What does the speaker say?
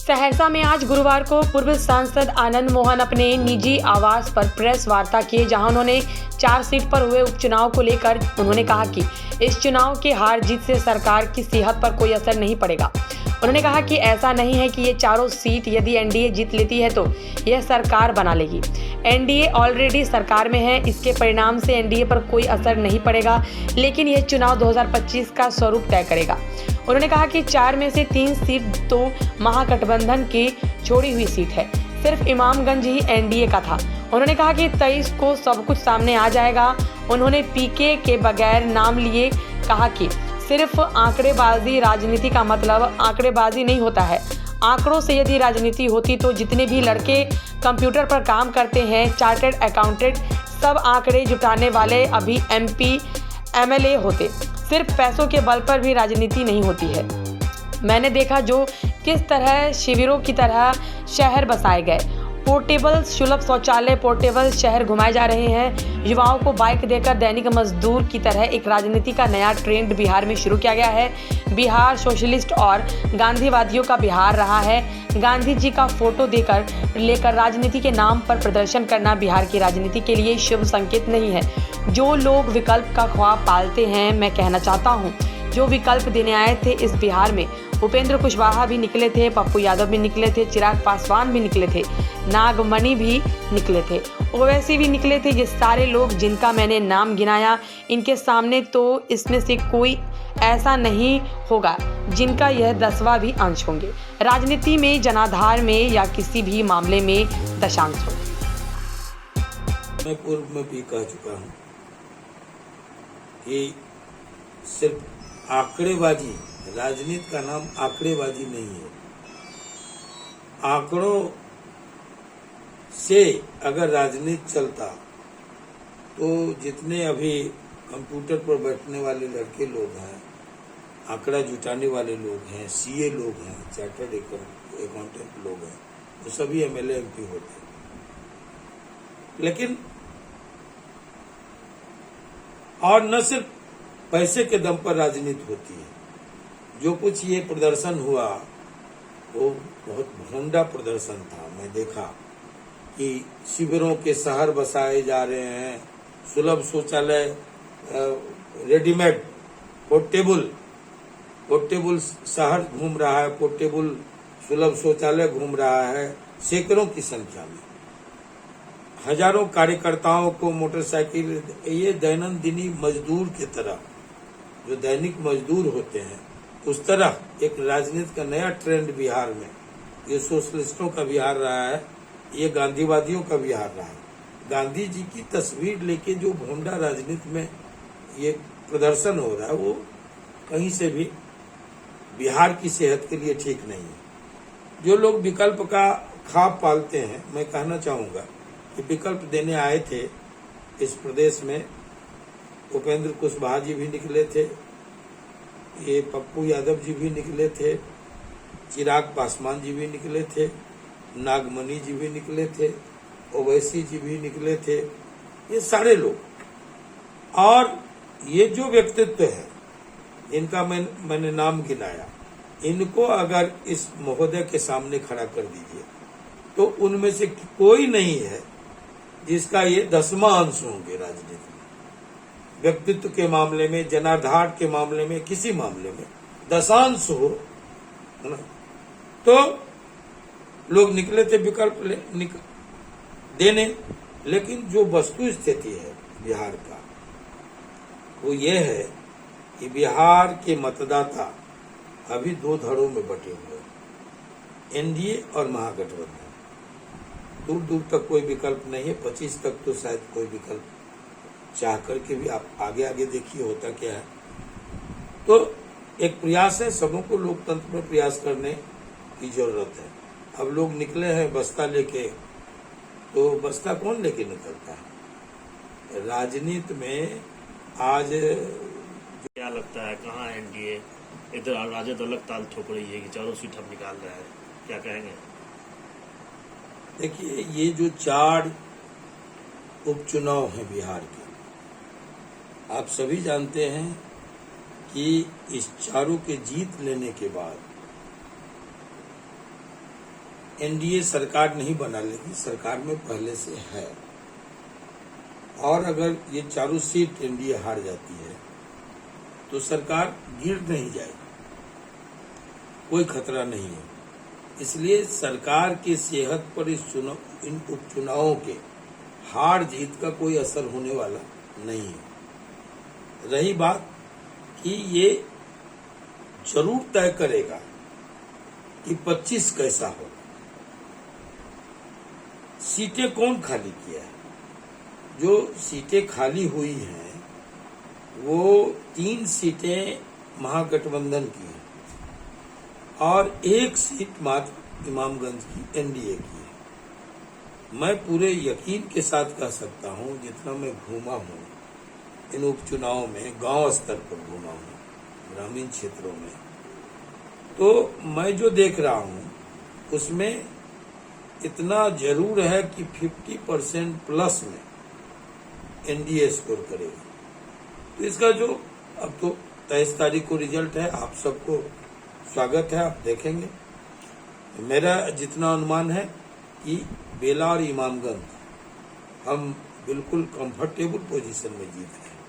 सहरसा में आज गुरुवार को पूर्व सांसद आनंद मोहन अपने निजी आवास पर प्रेस वार्ता किए, जहां उन्होंने 4 सीट पर हुए उपचुनाव को लेकर उन्होंने कहा कि इस चुनाव के हार जीत से सरकार की सेहत पर कोई असर नहीं पड़ेगा। उन्होंने कहा कि ऐसा नहीं है कि ये चारों सीट यदि एनडीए जीत लेती है तो यह सरकार बना लेगी। एनडीए ऑलरेडी सरकार में है, इसके परिणाम से एनडीए पर कोई असर नहीं पड़ेगा, लेकिन यह चुनाव 2025 का स्वरूप तय करेगा। उन्होंने कहा कि 4 में से 3 सीट तो महागठबंधन की छोड़ी हुई सीट है, सिर्फ इमामगंज ही एनडीए का था। उन्होंने कहा कि 23 को सब कुछ सामने आ जाएगा। उन्होंने पीके के बगैर नाम लिए कहा कि सिर्फ आंकड़ेबाजी, राजनीति का मतलब आंकड़ेबाजी नहीं होता है। आंकड़ों से यदि राजनीति होती तो जितने भी लड़के कंप्यूटर पर काम करते हैं, चार्टर्ड अकाउंटेंट, सब आंकड़े जुटाने वाले अभी एमपी एमएलए होते। सिर्फ पैसों के बल पर भी राजनीति नहीं होती है। मैंने देखा जो किस तरह शिविरों की तरह शहर बसाए गए, पोर्टेबल सुलभ शौचालय, पोर्टेबल शहर घुमाए जा रहे हैं। युवाओं को बाइक देकर दैनिक मजदूर की तरह एक राजनीति का नया ट्रेंड बिहार में शुरू किया गया है। बिहार सोशलिस्ट और गांधीवादियों का बिहार रहा है। गांधी जी का फोटो लेकर राजनीति के नाम पर प्रदर्शन करना बिहार की राजनीति के लिए शुभ संकेत नहीं है। जो लोग विकल्प का ख्वाब पालते हैं, मैं कहना चाहता हूँ, जो विकल्प देने आए थे इस बिहार में, उपेंद्र कुशवाहा भी निकले थे, पप्पू यादव भी निकले थे, चिराग पासवान भी निकले थे, नागमणि भी निकले थे, ओवैसी भी निकले थे। ये सारे लोग जिनका मैंने नाम गिनाया, इनके सामने तो इसमें से कोई ऐसा नहीं होगा जिनका यह 10वां भी अंश होंगे। राजनीति में, जनाधार में या किसी भी मामले में दशांश हो। मैं पूर्व में भी कह चुका हूँ कि सिर्फ आंकड़ेबाजी, राजनीति का नाम आंकड़ेबाजी नहीं है। आंकड़ों से अगर राजनीति चलता तो जितने अभी कंप्यूटर पर बैठने वाले लड़के लोग हैं, आंकड़ा जुटाने वाले लोग हैं, सीए लोग हैं, चार्टर्ड अकाउंटेंट लोग हैं, वो सभी एमएलए एमपी होते। लेकिन और न सिर्फ पैसे के दम पर राजनीति होती है। जो कुछ ये प्रदर्शन हुआ वो बहुत भोंडा प्रदर्शन था। मैं देखा कि शिविरों के शहर बसाए जा रहे हैं, सुलभ शौचालय, रेडीमेड पोर्टेबल शहर घूम रहा है, पोर्टेबल सुलभ शौचालय घूम रहा है, सैकड़ों की संख्या में। हजारों कार्यकर्ताओं को मोटरसाइकिल, ये दैनंदिनी मजदूर की तरह, जो दैनिक मजदूर होते हैं, उस तरह एक राजनीति का नया ट्रेंड बिहार में, ये सोशलिस्टों का बिहार रहा है, ये गांधीवादियों का बिहार रहा है। गांधी जी की तस्वीर लेके जो भोंडा राजनीति में ये प्रदर्शन हो रहा है, वो कहीं से भी बिहार की सेहत के लिए ठीक नहीं है। जो लोग विकल्प का ख्वाब पालते हैं, मैं कहना चाहूंगा कि विकल्प देने आए थे इस प्रदेश में, उपेंद्र कुशवाहा जी भी निकले थे, ये पप्पू यादव जी भी निकले थे, चिराग पासवान जी भी निकले थे, नागमणि जी भी निकले थे, ओवैसी जी भी निकले थे, ये सारे लोग। और ये जो व्यक्तित्व है जिनका मैंने नाम गिनाया, इनको अगर इस महोदय के सामने खड़ा कर दीजिए तो उनमें से कोई नहीं है जिसका ये 10वां अंश होंगे राजनीति में। व्यक्तित्व के मामले में, जनाधार के मामले में, किसी मामले में दशांश हो, है ना। तो लोग निकले थे विकल्प देने, लेकिन जो वस्तु स्थिति है बिहार का, वो ये है कि बिहार के मतदाता अभी 2 धड़ों में बटे हुए हैं, एनडीए और महागठबंधन। दूर दूर तक कोई विकल्प नहीं है। 25 तक तो शायद कोई विकल्प चाह करके भी आप आगे आगे देखिए होता क्या है। तो एक प्रयास है, सबों को लोकतंत्र में प्रयास करने की जरूरत है। अब लोग निकले हैं बस्ता लेके, तो बस्ता कौन लेके निकलता है? राजनीति में आज क्या लगता है, कहाँ एनडीए? इधर राजद अलग ताल ठोक रही है कि चारों सीट हम निकाल रहे हैं, क्या कहेंगे? देखिए, ये जो 4 उपचुनाव हैं बिहार के, आप सभी जानते हैं कि इस चारों के जीत लेने के बाद एनडीए सरकार नहीं बना लेगी, सरकार में पहले से है। और अगर ये चारों सीट एनडीए हार जाती है तो सरकार गिर नहीं जाएगी, कोई खतरा नहीं है। इसलिए सरकार की सेहत पर इन उपचुनावों के हार जीत का कोई असर होने वाला नहीं है। रही बात कि ये जरूर तय करेगा कि 25 कैसा हो, सीटें कौन खाली किया है। जो सीटें खाली हुई हैं वो 3 सीटें महागठबंधन की हैं और 1 सीट मात्र इमामगंज की एनडीए की है। मैं पूरे यकीन के साथ कह सकता हूं, जितना मैं घूमा हूं इन उपचुनावों में, गांव स्तर पर घूमा हूं, ग्रामीण क्षेत्रों में, तो मैं जो देख रहा हूं उसमें इतना जरूर है कि 50% प्लस में एनडीए स्कोर करेगी। तो इसका जो अब तो 23 तारीख को रिजल्ट है, आप सबको स्वागत है, आप देखेंगे। मेरा जितना अनुमान है कि बेला और इमामगंज हम बिल्कुल कंफर्टेबल पोजीशन में जीत रहे हैं।